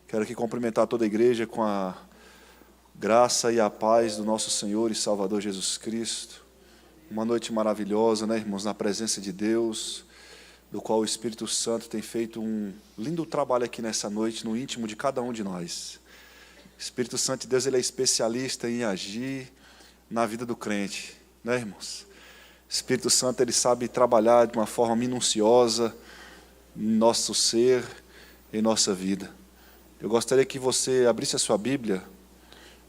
Quero aqui cumprimentar toda a igreja com a graça e a paz do nosso Senhor e Salvador Jesus Cristo. Uma noite maravilhosa, né, irmãos, na presença de Deus, do qual o Espírito Santo tem feito um lindo trabalho aqui nessa noite, no íntimo de cada um de nós. O Espírito Santo de Deus, ele é especialista em agir na vida do crente, né, irmãos? O Espírito Santo, ele sabe trabalhar de uma forma minuciosa em nosso ser, em nossa vida. Eu gostaria que você abrisse a sua Bíblia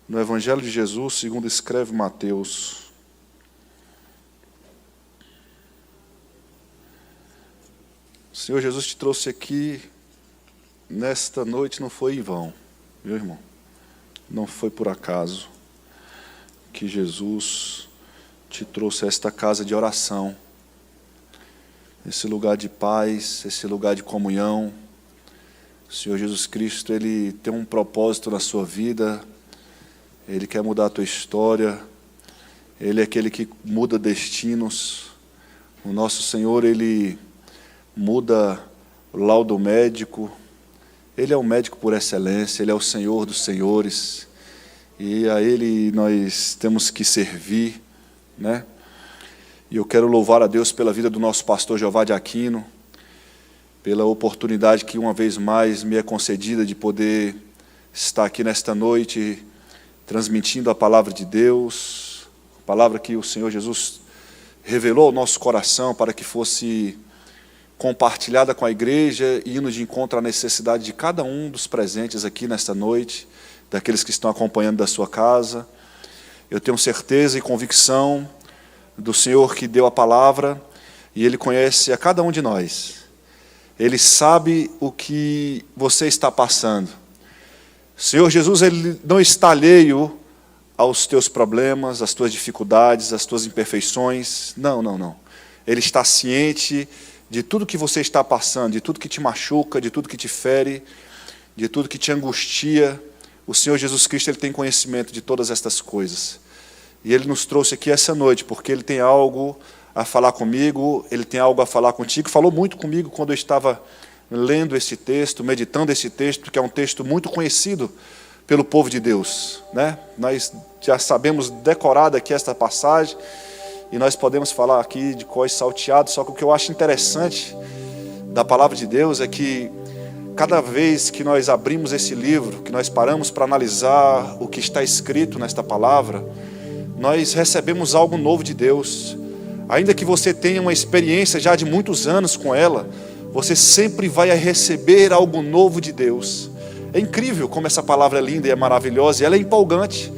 no Evangelho de Jesus, segundo escreve Mateus. O Senhor Jesus te trouxe aqui nesta noite, não foi em vão, viu, irmão? Não foi por acaso que Jesus te trouxe a esta casa de oração, esse lugar de paz, esse lugar de comunhão. O Senhor Jesus Cristo, Ele tem um propósito na sua vida, Ele quer mudar a tua história, Ele é aquele que muda destinos. O nosso Senhor, Ele muda o laudo médico, Ele é o médico por excelência, Ele é o Senhor dos senhores, e a Ele nós temos que servir, né? E eu quero louvar a Deus pela vida do nosso pastor Jeová de Aquino, pela oportunidade que uma vez mais me é concedida de poder estar aqui nesta noite, transmitindo a palavra de Deus, a palavra que o Senhor Jesus revelou ao nosso coração para que fosse compartilhada com a igreja, indo de encontro à necessidade de cada um dos presentes aqui nesta noite, daqueles que estão acompanhando da sua casa. Eu tenho certeza e convicção do Senhor que deu a palavra, e Ele conhece a cada um de nós. Ele sabe o que você está passando. O Senhor Jesus, Ele não está alheio aos teus problemas, às tuas dificuldades, às tuas imperfeições. Não, não, não. Ele está ciente de tudo que você está passando, de tudo que te machuca, de tudo que te fere, de tudo que te angustia. O Senhor Jesus Cristo, Ele tem conhecimento de todas estas coisas. E Ele nos trouxe aqui essa noite, porque Ele tem algo a falar comigo, Ele tem algo a falar contigo. Falou muito comigo quando eu estava lendo esse texto, meditando esse texto, que é um texto muito conhecido pelo povo de Deus, né? Nós já sabemos decorada aqui esta passagem, e nós podemos falar aqui de cós salteados, só que o que eu acho interessante da palavra de Deus é que cada vez que nós abrimos esse livro, que nós paramos para analisar o que está escrito nesta palavra, nós recebemos algo novo de Deus. Ainda que você tenha uma experiência já de muitos anos com ela, você sempre vai receber algo novo de Deus. É incrível como essa palavra é linda e é maravilhosa, e ela é empolgante,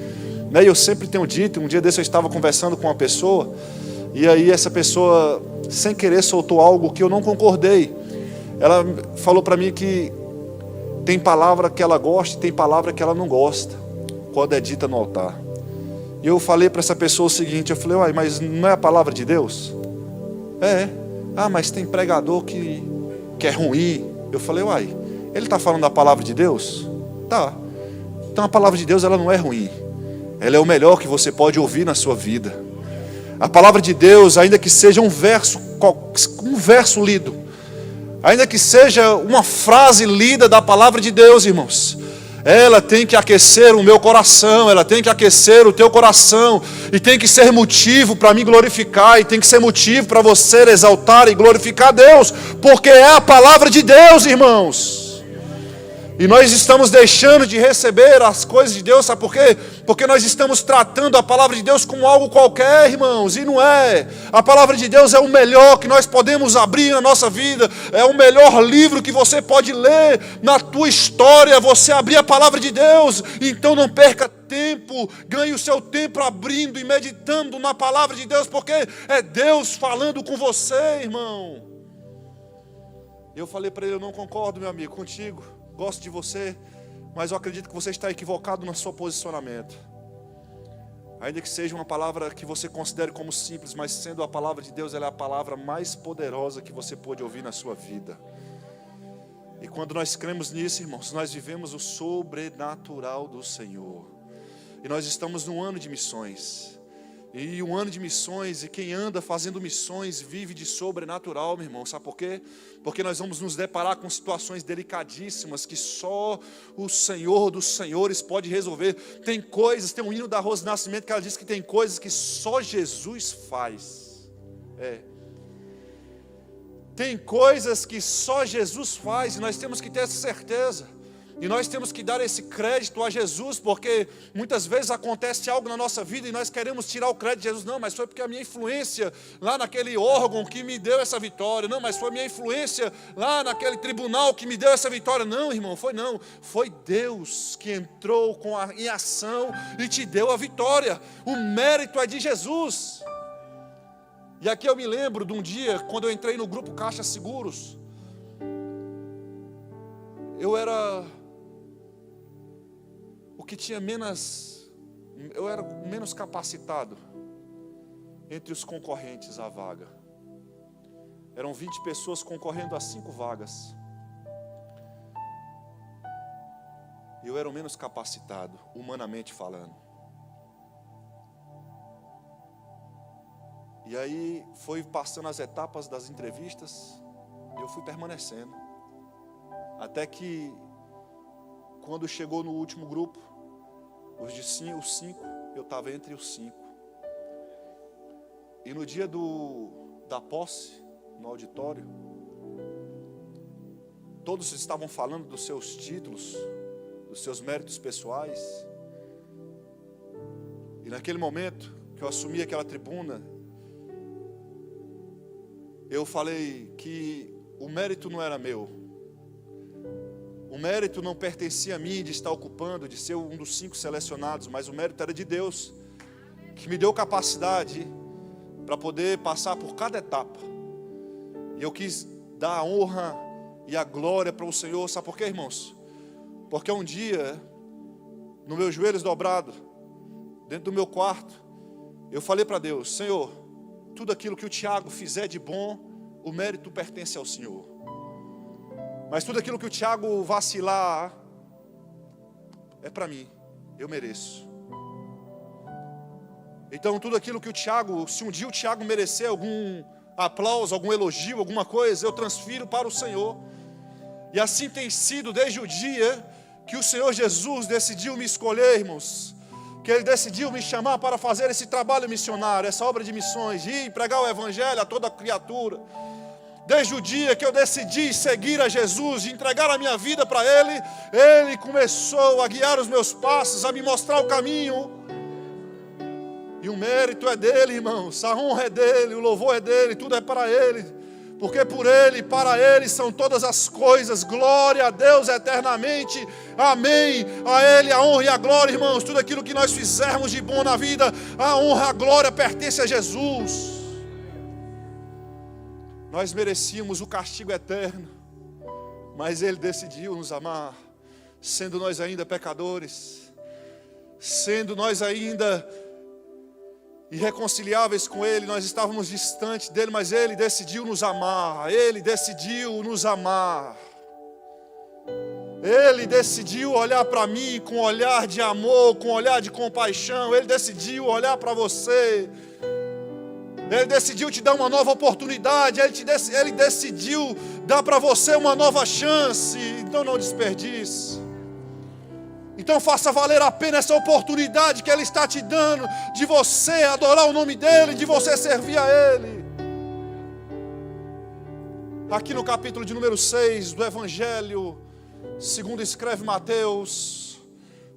né? Eu sempre tenho dito, um dia desse eu estava conversando com uma pessoa, e aí essa pessoa, sem querer, soltou algo que eu não concordei. Ela falou para mim que tem palavra que ela gosta e tem palavra que ela não gosta, quando é dita no altar. E eu falei para essa pessoa o seguinte, eu falei, uai, mas não é a palavra de Deus? Mas tem pregador que é ruim. Eu falei, uai, ele está falando da palavra de Deus? Tá. Então a palavra de Deus, ela não é ruim. Ela é o melhor que você pode ouvir na sua vida. A palavra de Deus, ainda que seja um verso lido, ainda que seja uma frase lida da palavra de Deus, irmãos, ela tem que aquecer o meu coração, ela tem que aquecer o teu coração, e tem que ser motivo para me glorificar, e tem que ser motivo para você exaltar e glorificar a Deus, porque é a palavra de Deus, irmãos. E nós estamos deixando de receber as coisas de Deus, sabe por quê? Porque nós estamos tratando a palavra de Deus como algo qualquer, irmãos, e não é. A palavra de Deus é o melhor que nós podemos abrir na nossa vida, é o melhor livro que você pode ler na tua história, você abrir a palavra de Deus. Então não perca tempo, ganhe o seu tempo abrindo e meditando na palavra de Deus, porque é Deus falando com você, irmão. Eu falei para ele, eu não concordo, meu amigo, contigo. Gosto de você, mas eu acredito que você está equivocado no seu posicionamento. Ainda que seja uma palavra que você considere como simples, mas sendo a palavra de Deus, ela é a palavra mais poderosa que você pode ouvir na sua vida. E quando nós cremos nisso, irmãos, nós vivemos o sobrenatural do Senhor. E nós estamos num ano de missões. E um ano de missões, e quem anda fazendo missões vive de sobrenatural, meu irmão. Sabe por quê? Porque nós vamos nos deparar com situações delicadíssimas que só o Senhor dos Senhores pode resolver. Tem coisas, tem um hino da Rose Nascimento que ela diz que tem coisas que só Jesus faz. Tem coisas que só Jesus faz, e nós temos que ter essa certeza. E nós temos que dar esse crédito a Jesus, porque muitas vezes acontece algo na nossa vida e nós queremos tirar o crédito de Jesus. Não, mas foi porque a minha influência lá naquele órgão que me deu essa vitória. Não, mas foi a minha influência lá naquele tribunal que me deu essa vitória. Não, irmão, não. Foi Deus que entrou em ação e te deu a vitória. O mérito é de Jesus. E aqui eu me lembro de um dia, quando eu entrei no grupo Caixa Seguros. Eu era eu era menos capacitado entre os concorrentes à vaga. Eram 20 pessoas concorrendo a 5 vagas. Eu era o menos capacitado, humanamente falando. E aí foi passando as etapas das entrevistas, e eu fui permanecendo. Até que, quando chegou no último grupo, os 5, eu estava entre os 5. E no dia da posse, no auditório, todos estavam falando dos seus títulos, dos seus méritos pessoais. E naquele momento que eu assumi aquela tribuna, eu falei que o mérito não era meu. O mérito não pertencia a mim de estar ocupando, de ser um dos 5 selecionados, mas o mérito era de Deus, que me deu capacidade para poder passar por cada etapa. E eu quis dar a honra e a glória para o Senhor. Sabe por quê, irmãos? Porque um dia, nos meus joelhos dobrados, dentro do meu quarto, eu falei para Deus: Senhor, tudo aquilo que o Tiago fizer de bom, o mérito pertence ao Senhor. Mas tudo aquilo que o Tiago vacilar, é para mim, eu mereço. Então tudo aquilo que o Tiago, se um dia o Tiago merecer algum aplauso, algum elogio, alguma coisa, eu transfiro para o Senhor. E assim tem sido desde o dia que o Senhor Jesus decidiu me escolher, irmãos. Que Ele decidiu me chamar para fazer esse trabalho missionário, essa obra de missões, de ir e pregar o Evangelho a toda criatura. Desde o dia que eu decidi seguir a Jesus, de entregar a minha vida para Ele, Ele começou a guiar os meus passos, a me mostrar o caminho. E o mérito é dEle, irmãos, a honra é dEle, o louvor é dEle, tudo é para Ele. Porque por Ele e para Ele são todas as coisas. Glória a Deus eternamente. Amém. A Ele a honra e a glória, irmãos. Tudo aquilo que nós fizermos de bom na vida, a honra e a glória pertence a Jesus. Nós merecíamos o castigo eterno, mas Ele decidiu nos amar, sendo nós ainda pecadores, sendo nós ainda irreconciliáveis com Ele, nós estávamos distantes dEle, mas Ele decidiu nos amar. Ele decidiu nos amar. Ele decidiu olhar para mim com um olhar de amor, com um olhar de compaixão. Ele decidiu olhar para você. Ele decidiu te dar uma nova oportunidade. Ele decidiu dar para você uma nova chance. Então não desperdice. Então faça valer a pena essa oportunidade que Ele está te dando, de você adorar o nome dEle, de você servir a Ele. Aqui no capítulo de número 6 do Evangelho, segundo escreve Mateus,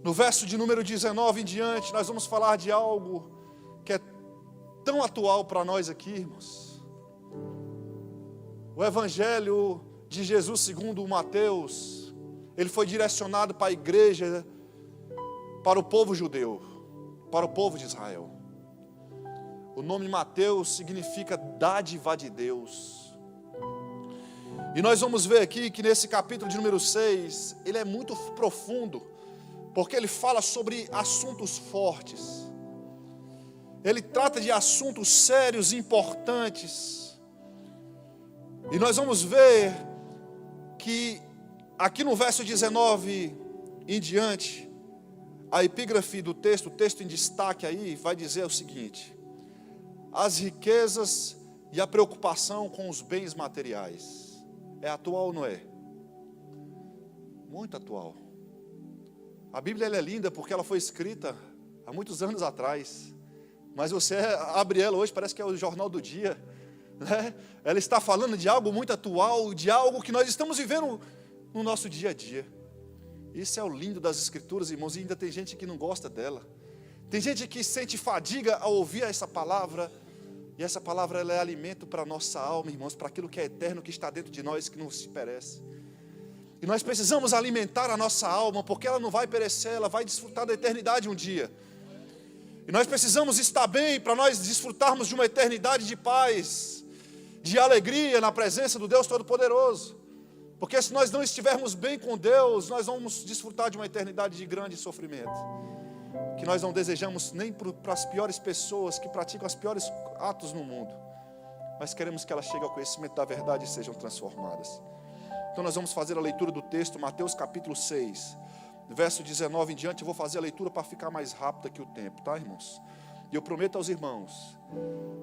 no verso de número 19 em diante, nós vamos falar de algo que é tão atual para nós aqui, irmãos. O Evangelho de Jesus segundo Mateus, ele foi direcionado para a igreja, para o povo judeu, para o povo de Israel. O nome Mateus significa dádiva de Deus. E nós vamos ver aqui que nesse capítulo de número 6, ele é muito profundo, porque ele fala sobre assuntos fortes. Ele trata de assuntos sérios e importantes. E nós vamos ver que aqui no verso 19 em diante, a epígrafe do texto, o texto em destaque aí, vai dizer o seguinte: as riquezas e a preocupação com os bens materiais. É atual ou não é? Muito atual. A Bíblia ela é linda porque ela foi escrita há muitos anos atrás. Mas você abre ela hoje, parece que é o jornal do dia, né? Ela está falando de algo muito atual, de algo que nós estamos vivendo no nosso dia a dia. Isso é o lindo das Escrituras, irmãos, e ainda tem gente que não gosta dela. Tem gente que sente fadiga ao ouvir essa palavra, e essa palavra ela é alimento para a nossa alma, irmãos, para aquilo que é eterno, que está dentro de nós, que não se perece. E nós precisamos alimentar a nossa alma, porque ela não vai perecer, ela vai desfrutar da eternidade um dia. E nós precisamos estar bem para nós desfrutarmos de uma eternidade de paz, de alegria na presença do Deus Todo-Poderoso. Porque se nós não estivermos bem com Deus, nós vamos desfrutar de uma eternidade de grande sofrimento, que nós não desejamos nem para as piores pessoas que praticam os piores atos no mundo, mas queremos que elas cheguem ao conhecimento da verdade e sejam transformadas. Então nós vamos fazer a leitura do texto, Mateus capítulo 6, verso 19 em diante. Eu vou fazer a leitura para ficar mais rápida que o tempo, tá, irmãos? E eu prometo aos irmãos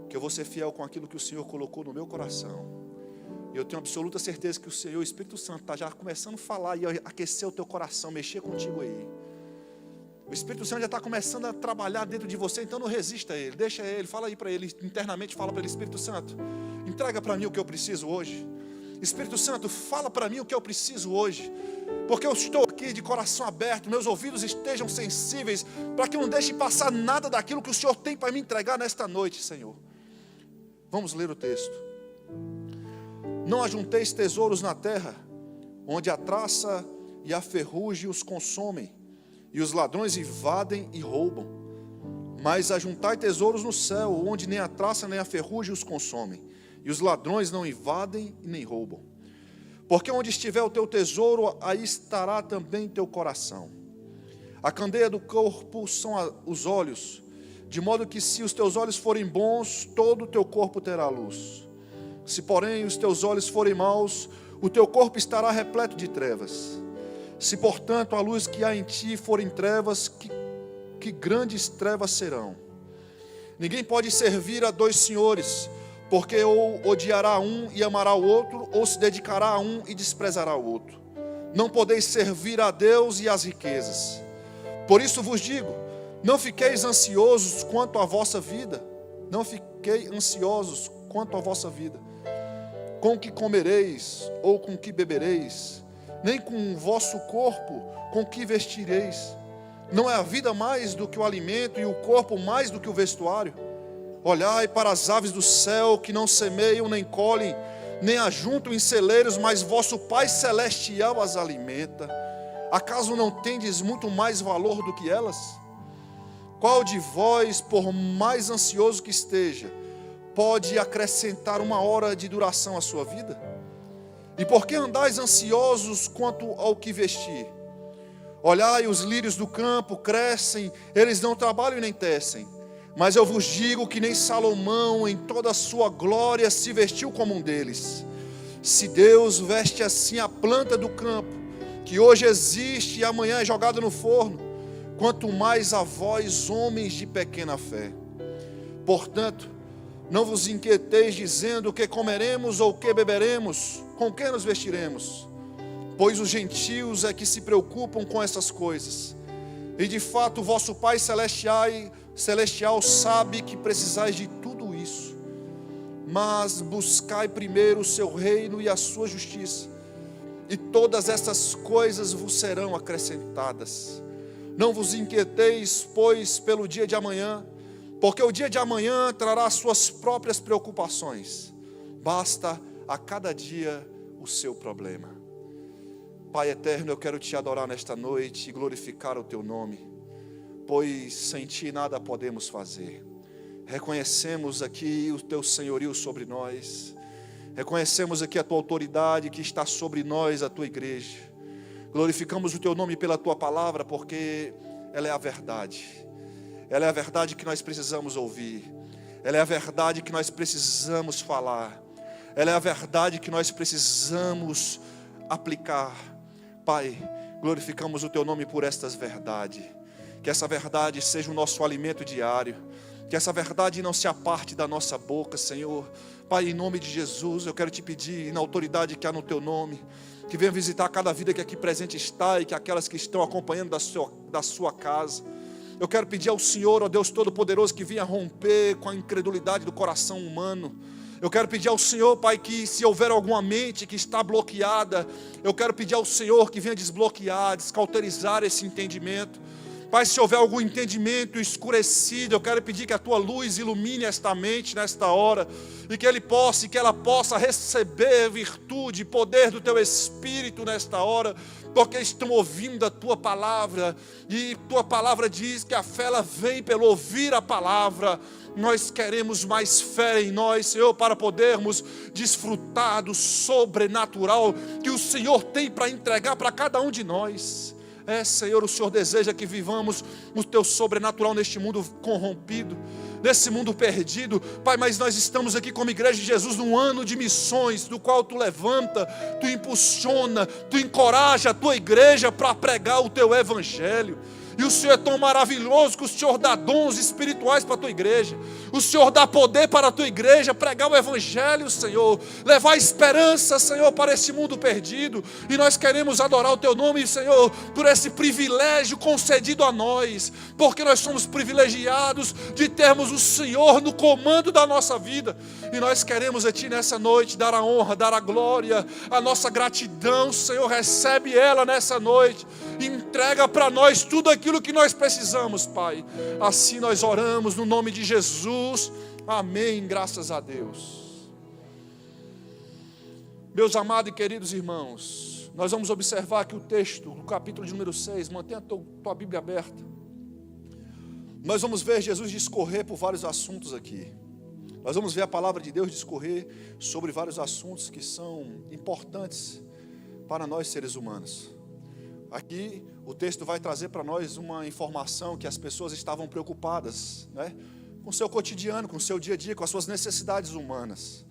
que eu vou ser fiel com aquilo que o Senhor colocou no meu coração. E eu tenho absoluta certeza que o Senhor, o Espírito Santo, está já começando a falar e aquecer o teu coração, mexer contigo aí. O Espírito Santo já está começando a trabalhar dentro de você, então não resista a Ele, deixa Ele, fala aí para Ele, internamente fala para Ele: Espírito Santo, entrega para mim o que eu preciso hoje. Espírito Santo, fala para mim o que eu preciso hoje, porque eu estou aqui de coração aberto, meus ouvidos estejam sensíveis, para que eu não deixe passar nada daquilo que o Senhor tem para me entregar nesta noite, Senhor. Vamos ler o texto. Não ajunteis tesouros na terra, onde a traça e a ferrugem os consomem, e os ladrões invadem e roubam. Mas ajuntai tesouros no céu, onde nem a traça nem a ferrugem os consomem, e os ladrões não invadem e nem roubam. Porque onde estiver o teu tesouro, aí estará também teu coração. A candeia do corpo são os olhos, de modo que se os teus olhos forem bons, todo o teu corpo terá luz. Se porém os teus olhos forem maus, o teu corpo estará repleto de trevas. Se portanto a luz que há em ti forem trevas, que grandes trevas serão. Ninguém pode servir a dois senhores, porque ou odiará um e amará o outro, ou se dedicará a um e desprezará o outro. Não podeis servir a Deus e às riquezas. Por isso vos digo, não fiqueis ansiosos quanto à vossa vida, não fiquei ansiosos quanto à vossa vida, com o que comereis ou com o que bebereis, nem com o vosso corpo com o que vestireis. Não é a vida mais do que o alimento e o corpo mais do que o vestuário? Olhai para as aves do céu, que não semeiam nem colhem, nem ajuntam em celeiros, mas vosso Pai Celestial as alimenta. Acaso não tendes muito mais valor do que elas? Qual de vós, por mais ansioso que esteja, pode acrescentar uma hora de duração à sua vida? E por que andais ansiosos quanto ao que vestir? Olhai, os lírios do campo crescem, eles não trabalham nem tecem. Mas eu vos digo que nem Salomão, em toda a sua glória, se vestiu como um deles. Se Deus veste assim a planta do campo, que hoje existe e amanhã é jogada no forno, quanto mais a vós, homens de pequena fé. Portanto, não vos inquieteis dizendo o que comeremos ou o que beberemos, com que nos vestiremos, pois os gentios é que se preocupam com essas coisas. E de fato o vosso Pai Celestial sabe que precisais de tudo isso. Mas buscai primeiro o seu reino e a sua justiça, e todas essas coisas vos serão acrescentadas. Não vos inquieteis, pois, pelo dia de amanhã, porque o dia de amanhã trará as suas próprias preocupações. Basta a cada dia o seu problema. Pai eterno, eu quero te adorar nesta noite e glorificar o teu nome, pois sem ti nada podemos fazer. Reconhecemos aqui o teu senhorio sobre nós, reconhecemos aqui a tua autoridade que está sobre nós, a tua igreja. Glorificamos o teu nome pela tua palavra, porque ela é a verdade. Ela é a verdade que nós precisamos ouvir. Ela é a verdade que nós precisamos falar. Ela é a verdade que nós precisamos aplicar. Pai, glorificamos o teu nome por estas verdades. Que essa verdade seja o nosso alimento diário. Que essa verdade não se aparte da nossa boca, Senhor. Pai, em nome de Jesus, eu quero te pedir, na autoridade que há no teu nome, que venha visitar cada vida que aqui presente está e que aquelas que estão acompanhando da sua casa. Eu quero pedir ao Senhor, ó Deus Todo-Poderoso, que venha romper com a incredulidade do coração humano. Eu quero pedir ao Senhor, Pai, que se houver alguma mente que está bloqueada, eu quero pedir ao Senhor que venha desbloquear, descauterizar esse entendimento. Pai, se houver algum entendimento escurecido, eu quero pedir que a Tua luz ilumine esta mente nesta hora, e que ela possa receber virtude e poder do Teu Espírito nesta hora, porque estão ouvindo a Tua palavra, e Tua palavra diz que a fé ela vem pelo ouvir a palavra. Nós queremos mais fé em nós, Senhor, para podermos desfrutar do sobrenatural que o Senhor tem para entregar para cada um de nós. Senhor, o Senhor deseja que vivamos o Teu sobrenatural neste mundo corrompido, nesse mundo perdido, Pai, mas nós estamos aqui como Igreja de Jesus num ano de missões, do qual Tu levanta, Tu impulsiona, Tu encoraja a Tua igreja para pregar o Teu Evangelho. E o Senhor é tão maravilhoso que o Senhor dá dons espirituais para a Tua igreja. O Senhor dá poder para a Tua igreja, pregar o Evangelho, Senhor. Levar esperança, Senhor, para esse mundo perdido. E nós queremos adorar o Teu nome, Senhor, por esse privilégio concedido a nós. Porque nós somos privilegiados de termos o Senhor no comando da nossa vida. E nós queremos a Ti nessa noite dar a honra, dar a glória, a nossa gratidão, Senhor. Recebe ela nessa noite. Entrega para nós tudo aquilo que nós precisamos, Pai. Assim nós oramos no nome de Jesus. Amém, graças a Deus. Meus amados e queridos irmãos, nós vamos observar aqui o texto do capítulo de número 6. Mantenha a tua Bíblia aberta. Nós vamos ver Jesus discorrer por vários assuntos aqui. Nós vamos ver a palavra de Deus discorrer sobre vários assuntos que são importantes para nós seres humanos. Aqui o texto vai trazer para nós uma informação que as pessoas estavam preocupadas, né, com o seu cotidiano, com o seu dia a dia, com as suas necessidades humanas.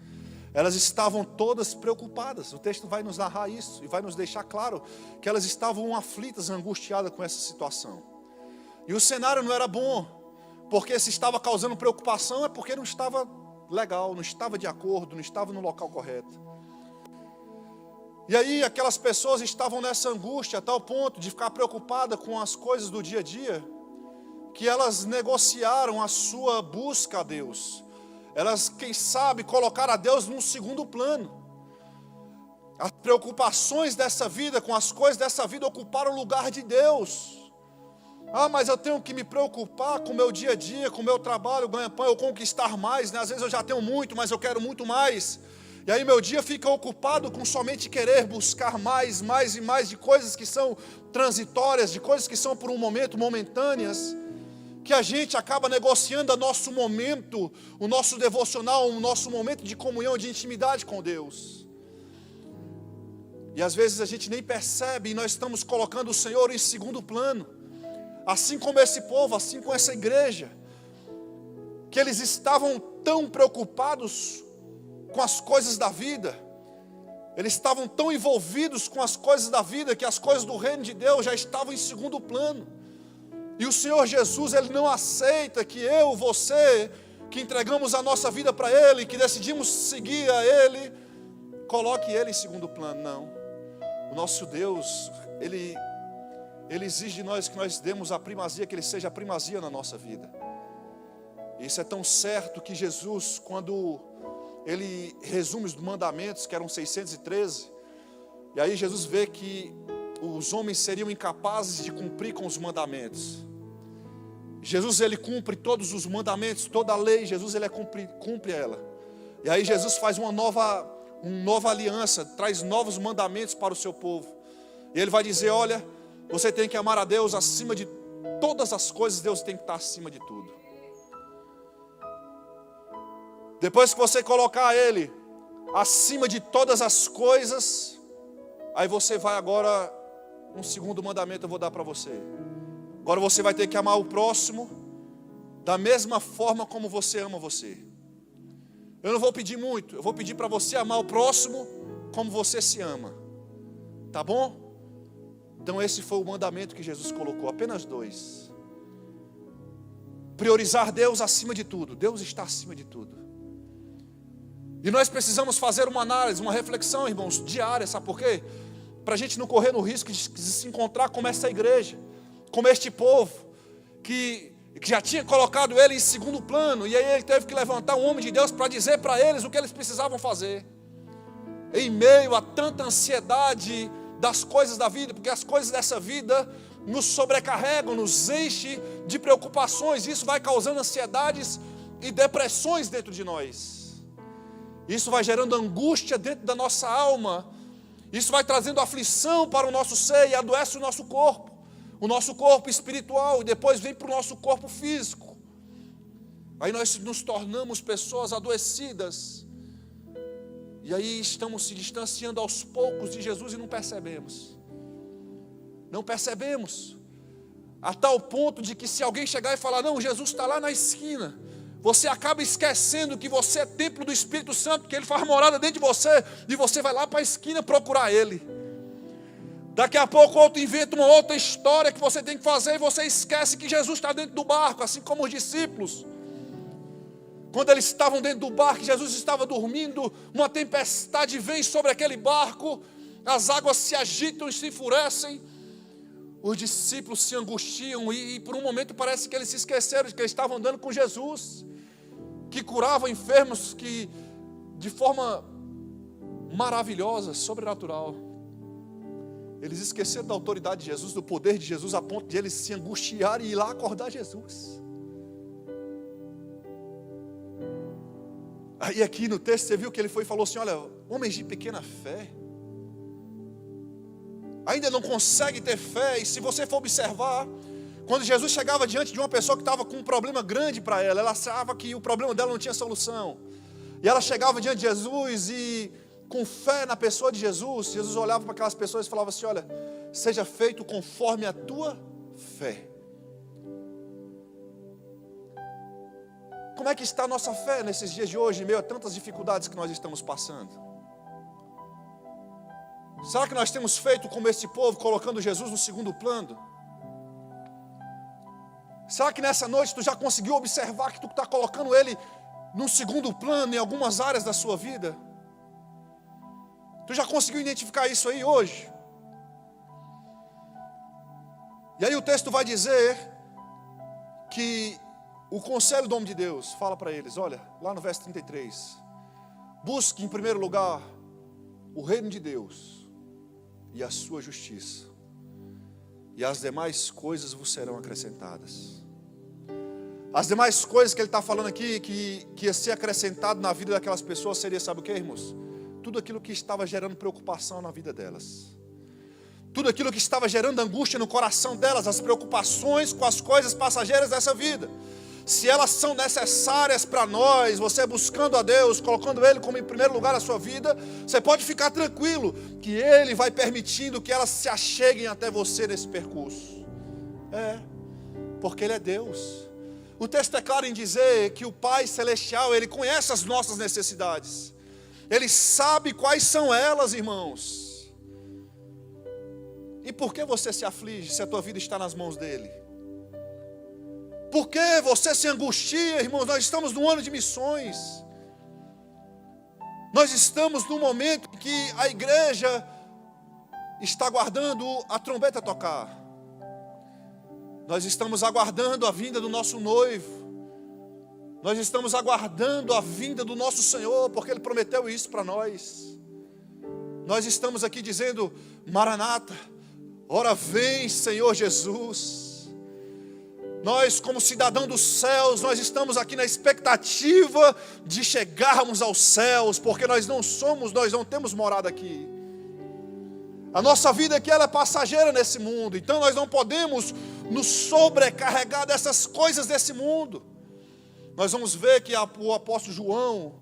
Elas estavam todas preocupadas. O texto vai nos narrar isso e vai nos deixar claro que elas estavam aflitas, angustiadas com essa situação. E o cenário não era bom, porque se estava causando preocupação é porque não estava legal, não estava de acordo, não estava no local correto. E aí aquelas pessoas estavam nessa angústia a tal ponto de ficar preocupada com as coisas do dia a dia, que elas negociaram a sua busca a Deus. Elas, quem sabe, colocaram a Deus num segundo plano. As preocupações dessa vida, com as coisas dessa vida, ocuparam o lugar de Deus. Mas eu tenho que me preocupar com o meu dia a dia, com o meu trabalho, ganha-pão, eu conquistar mais, né? Às vezes eu já tenho muito, mas eu quero muito mais. E aí meu dia fica ocupado com somente querer buscar mais e mais de coisas que são transitórias, de coisas que são por um momento, momentâneas, que a gente acaba negociando o nosso momento, o nosso devocional, o nosso momento de comunhão, de intimidade com Deus. E às vezes a gente nem percebe e nós estamos colocando o Senhor em segundo plano. Assim como esse povo, assim como essa igreja, que eles estavam tão preocupados com as coisas da vida, eles estavam tão envolvidos com as coisas da vida, que as coisas do reino de Deus já estavam em segundo plano. E o Senhor Jesus, Ele não aceita que eu, você, que entregamos a nossa vida para Ele, que decidimos seguir a Ele, coloque Ele em segundo plano, não. O nosso Deus, Ele exige de nós que nós demos a primazia, que Ele seja a primazia na nossa vida. Isso é tão certo que Jesus, quando Ele resume os mandamentos, que eram 613, e aí Jesus vê que os homens seriam incapazes de cumprir com os mandamentos. Jesus, Ele cumpre todos os mandamentos, toda a lei, Jesus, Ele cumpre ela. E aí Jesus faz uma nova aliança, traz novos mandamentos para o seu povo. E Ele vai dizer, olha, você tem que amar a Deus acima de todas as coisas, Deus tem que estar acima de tudo. Depois que você colocar Ele acima de todas as coisas, aí você vai agora, um segundo mandamento eu vou dar para você. Agora você vai ter que amar o próximo da mesma forma como você ama você. Eu não vou pedir muito, eu vou pedir para você amar o próximo como você se ama. Tá bom? Então esse foi o mandamento que Jesus colocou, apenas 2. priorizar Deus acima de tudo. Deus está acima de tudo. E nós precisamos fazer uma análise, uma reflexão, irmãos, diária, sabe por quê? Para a gente não correr no risco de se encontrar como essa igreja, como este povo, que já tinha colocado ele em segundo plano, e aí ele teve que levantar um homem de Deus para dizer para eles o que eles precisavam fazer. Em meio a tanta ansiedade das coisas da vida, porque as coisas dessa vida nos sobrecarregam, nos enche de preocupações, isso vai causando ansiedades e depressões dentro de nós. Isso vai gerando angústia dentro da nossa alma, isso vai trazendo aflição para o nosso ser e adoece o nosso corpo espiritual, e depois vem para o nosso corpo físico. Aí nós nos tornamos pessoas adoecidas, e aí estamos se distanciando aos poucos de Jesus e não percebemos. Não percebemos. A tal ponto de que se alguém chegar e falar, não, Jesus está lá na esquina, você acaba esquecendo que você é templo do Espírito Santo, que Ele faz morada dentro de você, e você vai lá para a esquina procurar Ele. Daqui a pouco outro inventa uma outra história que você tem que fazer, e você esquece que Jesus está dentro do barco, assim como os discípulos. Quando eles estavam dentro do barco, Jesus estava dormindo, uma tempestade vem sobre aquele barco, as águas se agitam e se enfurecem, os discípulos se angustiam e por um momento parece que eles se esqueceram de que eles estavam andando com Jesus, que curava enfermos que, de forma maravilhosa, sobrenatural. Eles esqueceram da autoridade de Jesus, do poder de Jesus, a ponto de eles se angustiarem e ir lá acordar Jesus. Aí aqui no texto você viu que ele foi e falou assim, olha, homens de pequena fé, ainda não consegue ter fé. E se você for observar, quando Jesus chegava diante de uma pessoa que estava com um problema grande para ela, ela achava que o problema dela não tinha solução, e ela chegava diante de Jesus e com fé na pessoa de Jesus, Jesus olhava para aquelas pessoas e falava assim, olha, seja feito conforme a tua fé. Como é que está a nossa fé nesses dias de hoje, em meio a tantas dificuldades que nós estamos passando? Será que nós temos feito como esse povo, colocando Jesus no segundo plano? Será que nessa noite tu já conseguiu observar que tu está colocando Ele no segundo plano em algumas áreas da sua vida? Tu já conseguiu identificar isso aí hoje? E aí o texto vai dizer que o conselho do homem de Deus fala para eles, olha, lá no verso 33, busque em primeiro lugar o reino de Deus e a sua justiça, e as demais coisas vos serão acrescentadas. As demais coisas que ele está falando aqui, que ia ser acrescentado na vida daquelas pessoas, seria, sabe o que, irmãos? Tudo aquilo que estava gerando preocupação na vida delas, tudo aquilo que estava gerando angústia no coração delas, as preocupações com as coisas passageiras dessa vida, se elas são necessárias para nós, você buscando a Deus, colocando Ele como em primeiro lugar na sua vida, você pode ficar tranquilo, que Ele vai permitindo que elas se acheguem até você nesse percurso. Porque Ele é Deus. O texto é claro em dizer que o Pai Celestial, Ele conhece as nossas necessidades, Ele sabe quais são elas, irmãos. E por que você se aflige se a tua vida está nas mãos dEle? Por que você se angustia, irmãos? Nós estamos num ano de missões. Nós estamos num momento em que a igreja está aguardando a trombeta tocar. Nós estamos aguardando a vinda do nosso noivo. Nós estamos aguardando a vinda do nosso Senhor, porque Ele prometeu isso para nós. Nós estamos aqui dizendo, Maranata, ora vem, Senhor Jesus. Nós, como cidadão dos céus, nós estamos aqui na expectativa de chegarmos aos céus, porque nós não temos morada aqui. A nossa vida aqui ela é passageira nesse mundo, então nós não podemos nos sobrecarregar dessas coisas desse mundo. Nós vamos ver que o apóstolo João,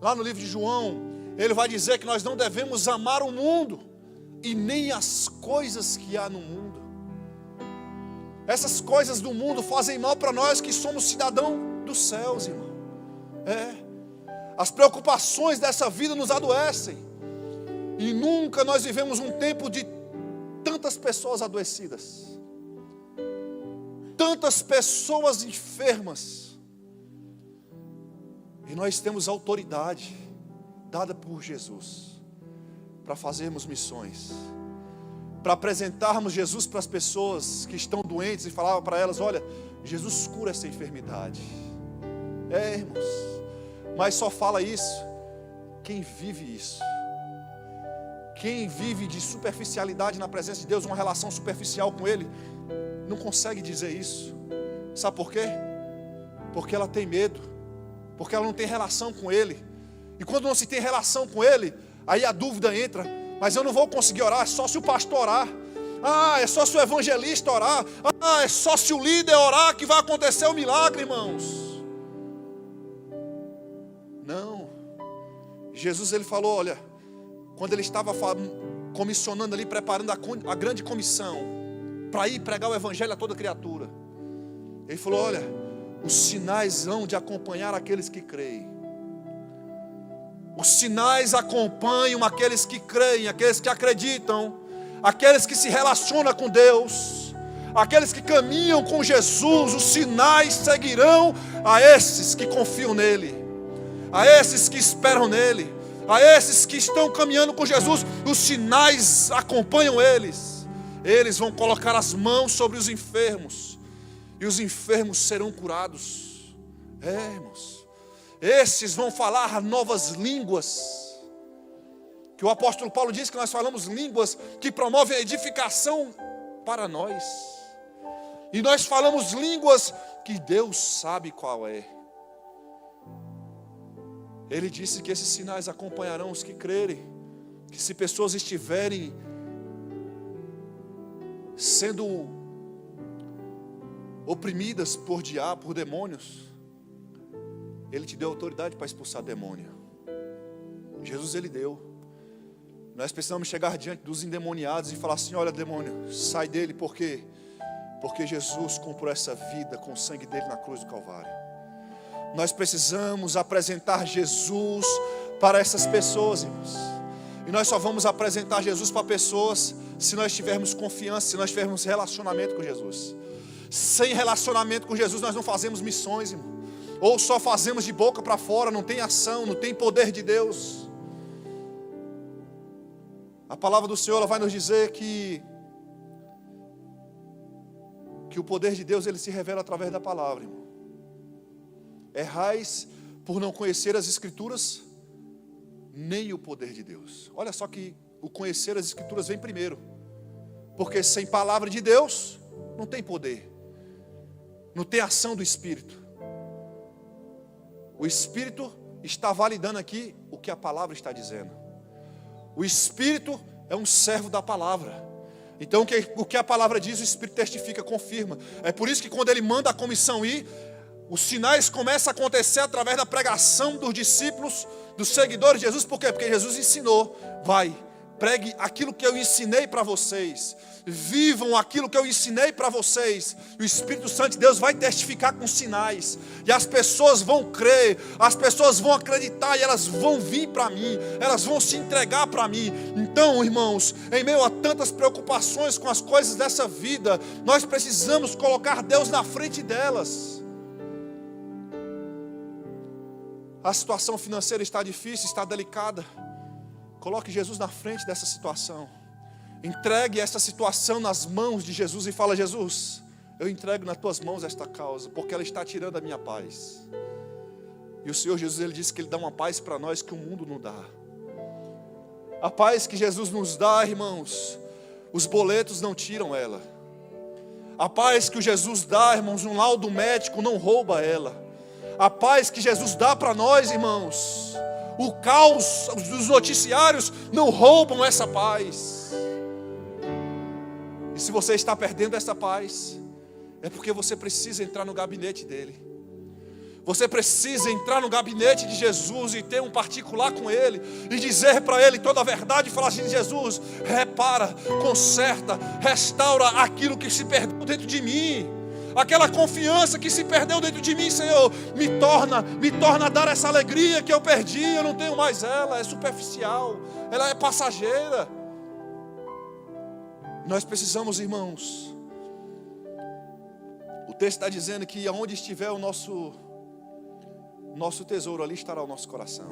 lá no livro de João, ele vai dizer que nós não devemos amar o mundo e nem as coisas que há no mundo. Essas coisas do mundo fazem mal para nós que somos cidadãos dos céus, irmão. As preocupações dessa vida nos adoecem. E nunca nós vivemos um tempo de tantas pessoas adoecidas. tantas pessoas enfermas. E nós temos autoridade dada por Jesus para fazermos missões, para apresentarmos Jesus para as pessoas que estão doentes e falar para elas: olha, Jesus cura essa enfermidade. Irmãos, mas só fala isso quem vive isso. Quem vive de superficialidade na presença de Deus, uma relação superficial com Ele, não consegue dizer isso. Sabe por quê? Porque ela tem medo, porque ela não tem relação com Ele. E quando não se tem relação com Ele, aí a dúvida entra: mas eu não vou conseguir orar, é só se o pastor orar. É só se o evangelista orar. É só se o líder orar que vai acontecer o milagre, irmãos. Não. Jesus, ele falou, olha, quando ele estava comissionando ali, preparando a grande comissão para ir pregar o evangelho a toda criatura, ele falou: olha, os sinais hão de acompanhar aqueles que creem. Os sinais acompanham aqueles que creem, aqueles que acreditam, aqueles que se relacionam com Deus, aqueles que caminham com Jesus. Os sinais seguirão a esses que confiam nele, a esses que esperam nele, a esses que estão caminhando com Jesus. Os sinais acompanham eles. Eles vão colocar as mãos sobre os enfermos e os enfermos serão curados. Irmãos, esses vão falar novas línguas, que o apóstolo Paulo diz que nós falamos línguas que promovem a edificação para nós. E nós falamos línguas que Deus sabe qual é. Ele disse que esses sinais acompanharão os que crerem, que se pessoas estiverem sendo oprimidas por diabo, por demônios, Ele te deu autoridade para expulsar demônio. Jesus, Ele deu. Nós precisamos chegar diante dos endemoniados e falar assim: olha, demônio, sai dele. Por quê? Porque Jesus comprou essa vida com o sangue dele na cruz do Calvário. Nós precisamos apresentar Jesus para essas pessoas, irmãos. E nós só vamos apresentar Jesus para pessoas se nós tivermos confiança, se nós tivermos relacionamento com Jesus. Sem relacionamento com Jesus nós não fazemos missões, irmão. Ou só fazemos de boca para fora, não tem ação, não tem poder de Deus. A palavra do Senhor, ela vai nos dizer que o poder de Deus, ele se revela através da palavra, irmão. Errais por não conhecer as Escrituras, nem o poder de Deus. Olha só que o conhecer as Escrituras vem primeiro, porque sem palavra de Deus não tem poder, não tem ação do Espírito. O Espírito está validando aqui o que a palavra está dizendo. O Espírito é um servo da palavra. Então o que a palavra diz, o Espírito testifica, confirma. É por isso que quando ele manda a comissão ir, os sinais começam a acontecer através da pregação dos discípulos, dos seguidores de Jesus. Por quê? Porque Jesus ensinou: vai, pregue aquilo que eu ensinei para vocês, vivam aquilo que eu ensinei para vocês. E o Espírito Santo de Deus vai testificar com sinais, e as pessoas vão crer, as pessoas vão acreditar, e elas vão vir para mim, elas vão se entregar para mim. Então, irmãos, em meio a tantas preocupações com as coisas dessa vida, nós precisamos colocar Deus na frente delas. A situação financeira está difícil, está delicada. Coloque Jesus na frente dessa situação. Entregue essa situação nas mãos de Jesus e fala: Jesus, eu entrego nas tuas mãos esta causa, porque ela está tirando a minha paz. E o Senhor Jesus, Ele disse que Ele dá uma paz para nós que o mundo não dá. A paz que Jesus nos dá, irmãos, os boletos não tiram ela. A paz que o Jesus dá, irmãos, um laudo médico não rouba ela. A paz que Jesus dá para nós, irmãos, o caos dos noticiários não roubam essa paz. E se você está perdendo essa paz, é porque você precisa entrar no gabinete dele. Você precisa entrar no gabinete de Jesus e ter um particular com Ele, e dizer para Ele toda a verdade, e falar assim: Jesus, repara, conserta, restaura aquilo que se perdeu dentro de mim. Aquela confiança que se perdeu dentro de mim, Senhor, me torna a dar essa alegria que eu perdi. Eu não tenho mais ela, é superficial, ela é passageira. Nós precisamos, irmãos, o texto está dizendo que aonde estiver o nosso tesouro, ali estará o nosso coração.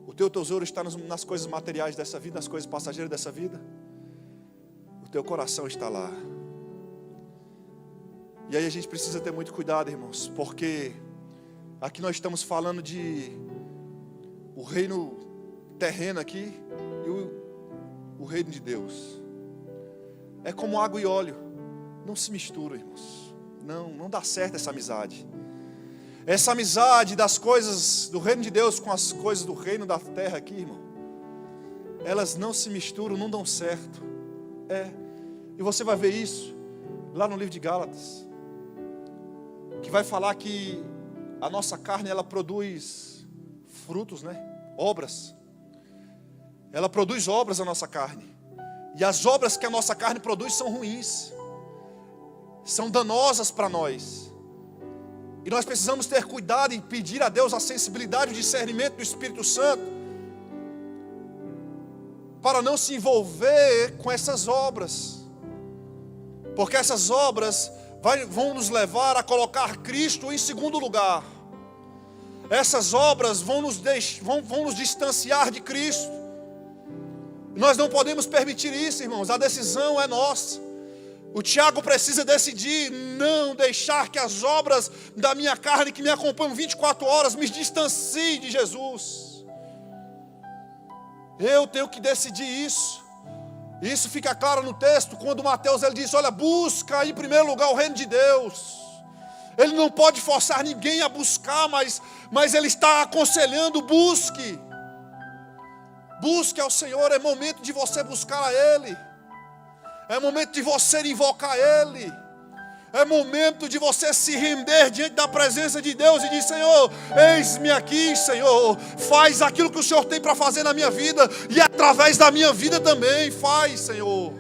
O teu tesouro está nas coisas materiais dessa vida, nas coisas passageiras dessa vida. O teu coração está lá. E aí a gente precisa ter muito cuidado, irmãos, porque aqui nós estamos falando de o reino terreno aqui e o reino de Deus. É como água e óleo, não se misturam, irmãos. Não dá certo essa amizade. Essa amizade das coisas do reino de Deus com as coisas do reino da terra aqui, irmão, elas não se misturam, não dão certo. E você vai ver isso lá no livro de Gálatas, que vai falar que a nossa carne, ela produz frutos, né? Obras. Ela produz obras, a nossa carne. E as obras que a nossa carne produz são ruins, são danosas para nós. E nós precisamos ter cuidado e pedir a Deus a sensibilidade e o discernimento do Espírito Santo, para não se envolver com essas obras. Porque essas obras vão nos levar a colocar Cristo em segundo lugar. Essas obras vão nos distanciar de Cristo. Nós não podemos permitir isso, irmãos. A decisão é nossa. O Tiago precisa decidir não deixar que as obras da minha carne, que me acompanham 24 horas, me distanciem de Jesus. Eu tenho que decidir isso. Isso fica claro no texto, quando Mateus ele diz, olha, busca em primeiro lugar o reino de Deus. Ele não pode forçar ninguém a buscar, mas ele está aconselhando, busque. Busque ao Senhor, é momento de você buscar a Ele. É momento de você invocar Ele. É momento de você se render diante da presença de Deus e dizer, Senhor, eis-me aqui, Senhor. Faz aquilo que o Senhor tem para fazer na minha vida e através da minha vida também. Faz, Senhor.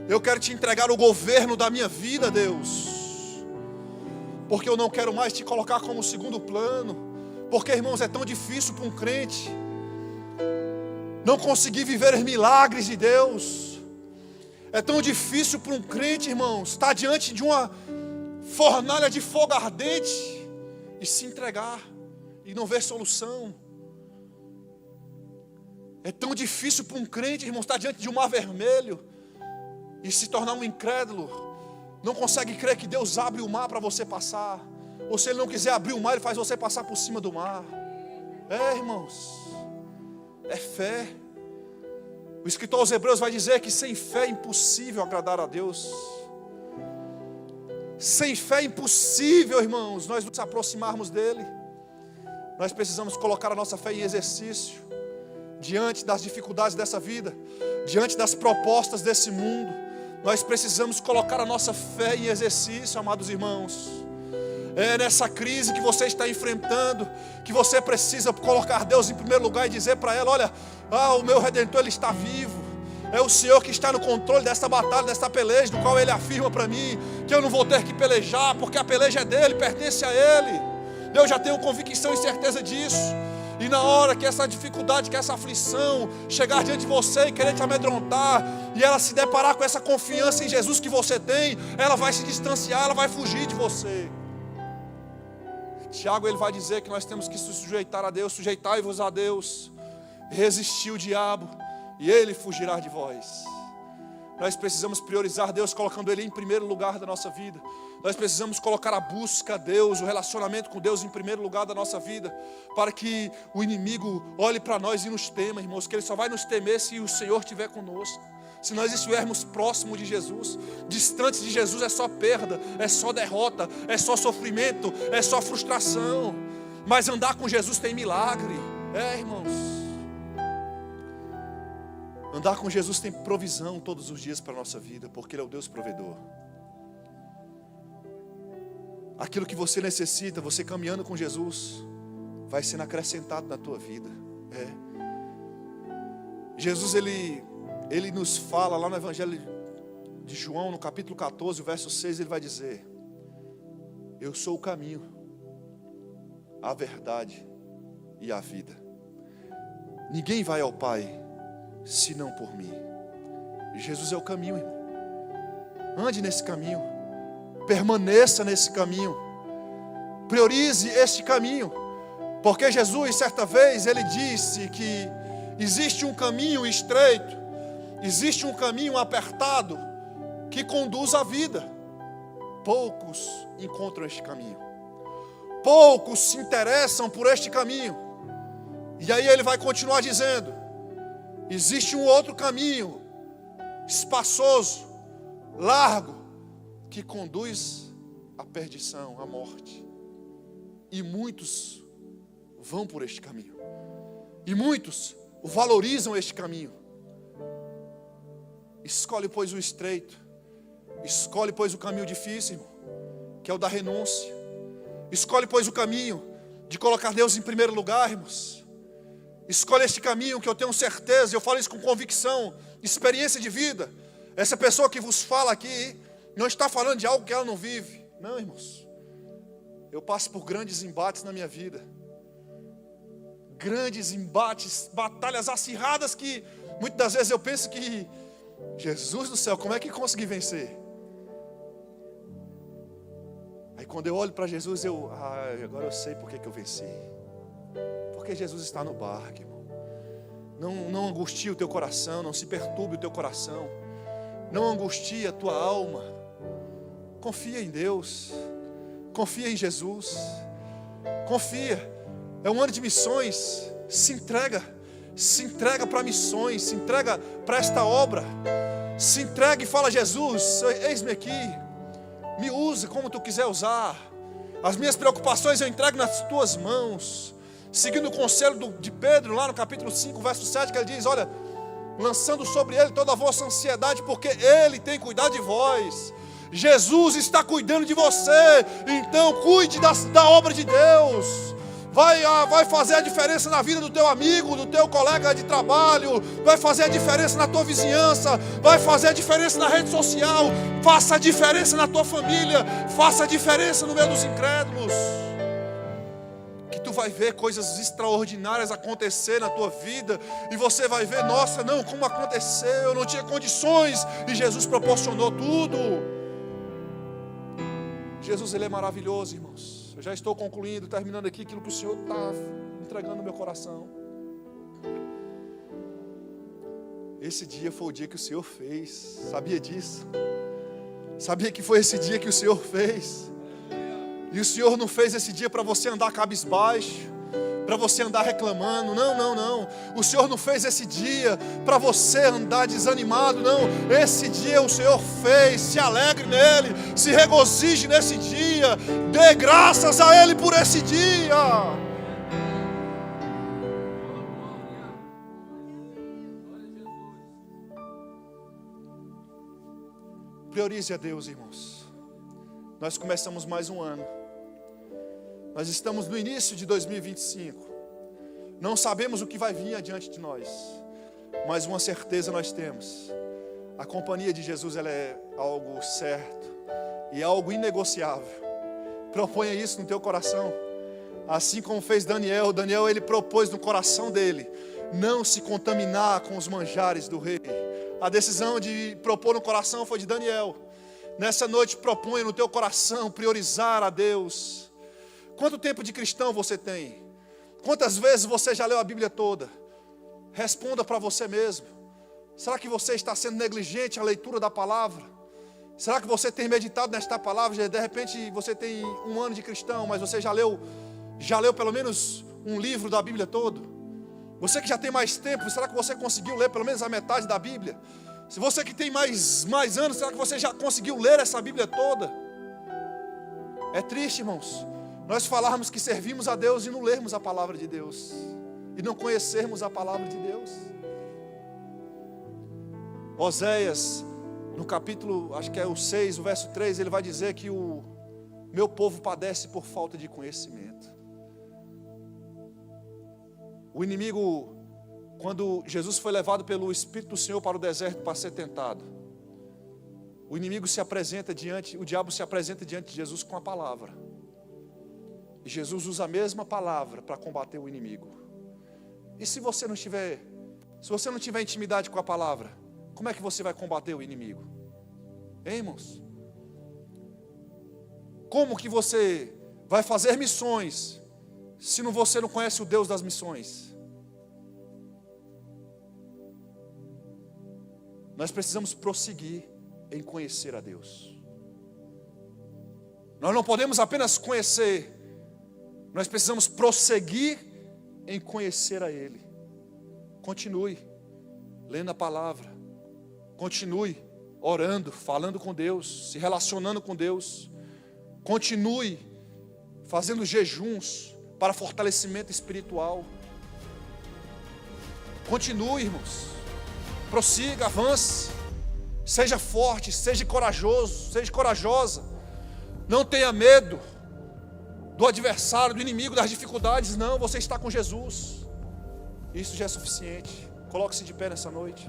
Eu quero te entregar o governo da minha vida, Deus. Porque eu não quero mais te colocar como segundo plano. Porque, irmãos, é tão difícil para um crente não conseguir viver os milagres de Deus. É tão difícil para um crente, irmãos, estar diante de uma fornalha de fogo ardente e se entregar e não ver solução. É tão difícil para um crente, irmãos, estar diante de um mar vermelho e se tornar um incrédulo. Não consegue crer que Deus abre o mar para você passar. Ou se Ele não quiser abrir o mar, Ele faz você passar por cima do mar. Irmãos, é fé. O escritor aos Hebreus vai dizer que sem fé é impossível agradar a Deus. Sem fé é impossível, irmãos, nós nos aproximarmos dEle. Nós precisamos colocar a nossa fé em exercício, diante das dificuldades dessa vida, diante das propostas desse mundo. Nós precisamos colocar a nossa fé em exercício, amados irmãos. É nessa crise que você está enfrentando, que você precisa colocar Deus em primeiro lugar e dizer para ela, olha, o meu Redentor, Ele está vivo. É o Senhor que está no controle desta batalha, desta peleja, do qual Ele afirma para mim, que eu não vou ter que pelejar, porque a peleja é dEle, pertence a Ele. Eu já tenho convicção e certeza disso. E na hora que essa dificuldade, que essa aflição chegar diante de você e querer te amedrontar, e ela se deparar com essa confiança em Jesus que você tem, ela vai se distanciar, ela vai fugir de você. Tiago ele vai dizer que nós temos que se sujeitar a Deus, sujeitai-vos a Deus, resistir o diabo e ele fugirá de vós. Nós precisamos priorizar Deus, colocando Ele em primeiro lugar da nossa vida. Nós precisamos colocar a busca a Deus, o relacionamento com Deus em primeiro lugar da nossa vida, para que o inimigo olhe para nós e nos tema, irmãos, que ele só vai nos temer se o Senhor estiver conosco. Se nós estivermos próximos de Jesus, distantes de Jesus é só perda, é só derrota, é só sofrimento, é só frustração. Mas andar com Jesus tem milagre, irmãos. Andar com Jesus tem provisão todos os dias para a nossa vida, porque Ele é o Deus provedor. Aquilo que você necessita, você caminhando com Jesus, vai sendo acrescentado na tua vida. Jesus, Ele nos fala lá no Evangelho de João, no capítulo 14, o verso 6, Ele vai dizer: eu sou o caminho, a verdade e a vida. Ninguém vai ao Pai senão por mim. Jesus é o caminho, irmão. Ande nesse caminho. Permaneça nesse caminho. Priorize este caminho. Porque Jesus, certa vez, ele disse que existe um caminho estreito, existe um caminho apertado que conduz à vida. Poucos encontram este caminho. Poucos se interessam por este caminho. E aí ele vai continuar dizendo: existe um outro caminho, espaçoso, largo, que conduz à perdição, à morte. E muitos vão por este caminho. E muitos valorizam este caminho. Escolhe, pois, o estreito. Escolhe, pois, o caminho difícil, irmão, que é o da renúncia. Escolhe, pois, o caminho de colocar Deus em primeiro lugar, irmãos. Escolhe este caminho que eu tenho certeza, eu falo isso com convicção, experiência de vida. Essa pessoa que vos fala aqui não está falando de algo que ela não vive. Não, irmãos. Eu passo por grandes embates na minha vida. Grandes embates, batalhas acirradas que muitas das vezes eu penso que, Jesus do céu, como é que consegui vencer? Aí quando eu olho para Jesus, agora eu sei por que eu venci. Porque Jesus está no barco, irmão. Não angustie o teu coração, não se perturbe o teu coração. Não angustie a tua alma. Confia em Deus. Confia em Jesus. Confia. É um ano de missões. Se entrega para missões. Se entrega para esta obra. Se entrega e fala: Jesus, eis-me aqui. Me usa como tu quiser usar. As minhas preocupações eu entrego nas tuas mãos. Seguindo o conselho de Pedro, lá no capítulo 5, verso 7, que ele diz: olha, lançando sobre ele toda a vossa ansiedade, porque ele tem cuidado de vós. Jesus está cuidando de você. Então cuide da obra de Deus. Vai fazer a diferença na vida do teu amigo, do teu colega de trabalho. Vai fazer a diferença na tua vizinhança. Vai fazer a diferença na rede social. Faça a diferença na tua família. Faça a diferença no meio dos incrédulos. Que tu vai ver coisas extraordinárias acontecer na tua vida. E você vai ver: nossa, não, como aconteceu? Eu não tinha condições e Jesus proporcionou tudo. Jesus, ele é maravilhoso, irmãos. Eu já estou concluindo, terminando aqui aquilo que o Senhor está entregando no meu coração. Esse dia foi o dia que o Senhor fez. Sabia disso? Sabia que foi esse dia que o Senhor fez? E o Senhor não fez esse dia para você andar cabisbaixo, para você andar reclamando. Não. O Senhor não fez esse dia para você andar desanimado. Não. Esse dia o Senhor fez. Se alegre nele. Se regozije nesse dia. Dê graças a Ele por esse dia. Priorize a Deus, irmãos. Nós começamos mais um ano. Nós estamos no início de 2025. Não sabemos o que vai vir adiante de nós, mas uma certeza nós temos: a companhia de Jesus, ela é algo certo e algo inegociável. Proponha isso no teu coração. Assim como fez Daniel. Daniel, ele propôs no coração dele não se contaminar com os manjares do rei. A decisão de propor no coração foi de Daniel. Nessa noite, proponha no teu coração priorizar a Deus. Quanto tempo de cristão você tem? Quantas vezes você já leu a Bíblia toda? Responda para você mesmo. Será que você está sendo negligente à leitura da palavra? Será que você tem meditado nesta palavra? De repente você tem um ano de cristão, mas você já leu pelo menos um livro da Bíblia todo? Você que já tem mais tempo, será que você conseguiu ler pelo menos a metade da Bíblia? Se você que tem mais anos, será que você já conseguiu ler essa Bíblia toda? É triste, irmãos, nós falarmos que servimos a Deus e não lermos a palavra de Deus, e não conhecermos a palavra de Deus. Oséias, no capítulo, acho que é o 6, o verso 3, ele vai dizer que o meu povo padece por falta de conhecimento. O inimigo, quando Jesus foi levado pelo Espírito do Senhor para o deserto para ser tentado, o inimigo se apresenta o diabo se apresenta diante de Jesus com a palavra. E Jesus usa a mesma palavra para combater o inimigo. E se você não tiver intimidade com a palavra, como é que você vai combater o inimigo? Hein, irmãos? Como que você vai fazer missões se você não conhece o Deus das missões? Nós precisamos prosseguir em conhecer a Deus. Nós não podemos apenas conhecer, nós precisamos prosseguir em conhecer a Ele. Continue lendo a palavra, continue orando, falando com Deus, se relacionando com Deus, continue fazendo jejuns para fortalecimento espiritual. Continue, irmãos, prossiga, avance, seja forte, seja corajoso, seja corajosa. Não tenha medo do adversário, do inimigo, das dificuldades. Não, você está com Jesus. Isso já é suficiente. Coloque-se de pé nessa noite.